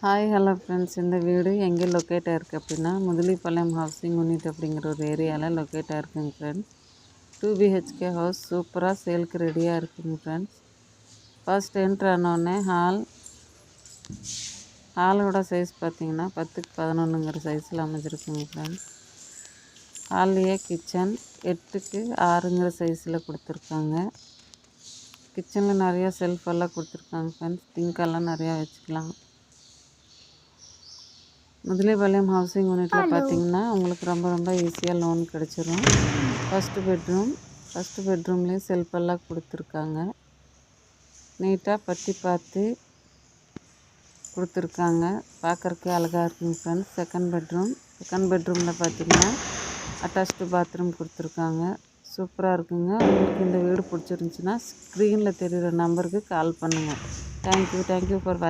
Hi hello friends, இந்த வீடு எங்கே லொக்கேட் ஆகிருக்கு அப்படின்னா முதலிப்பாளையம் ஹவுசிங் யூனிட் அப்படிங்கிற ஒரு ஏரியாவில் லொக்கேட் ஆகிருக்குங்க ஃப்ரெண்ட்ஸ். 2 BHK ஹவுஸ் சூப்பராக சேலுக்கு ரெடியாக இருக்குங்க ஃப்ரெண்ட்ஸ். ஃபர்ஸ்ட் என்ட்ரு ஆனோடனே ஹாலோட சைஸ் பார்த்திங்கன்னா 10x11ங்கிற சைஸில் அமைஞ்சிருக்குங்க ஃப்ரெண்ட்ஸ். ஹால்லையே கிச்சன் 8x6ங்கிற சைஸில் கொடுத்துருக்காங்க. கிச்சனில் நிறையா செல்ஃபெல்லாம் கொடுத்துருக்காங்க ஃப்ரெண்ட்ஸ். திங்கெல்லாம் நிறையா வச்சுக்கலாம். முதலிப்பாளையம் ஹவுசிங் யூனிட்டில் பார்த்தீங்கன்னா உங்களுக்கு ரொம்ப ஈஸியாக லோன் கிடச்சிரும். ஃபஸ்ட்டு பெட்ரூம்லேயும் செல்ஃபெல்லாம் கொடுத்துருக்காங்க. நீட்டாக பட்டி பார்த்து கொடுத்துருக்காங்க. பார்க்குறக்கே அழகாக இருக்குங்க ஃப்ரெண்ட்ஸ். செகண்ட் பெட்ரூமில் பார்த்தீங்கன்னா அட்டாச்டு பாத்ரூம் கொடுத்துருக்காங்க. சூப்பராக இருக்குங்க. உங்களுக்கு இந்த வீடு பிடிச்சிருந்துச்சின்னா ஸ்க்ரீனில் தெரிகிற நம்பருக்கு கால் பண்ணுங்கள். Thank you for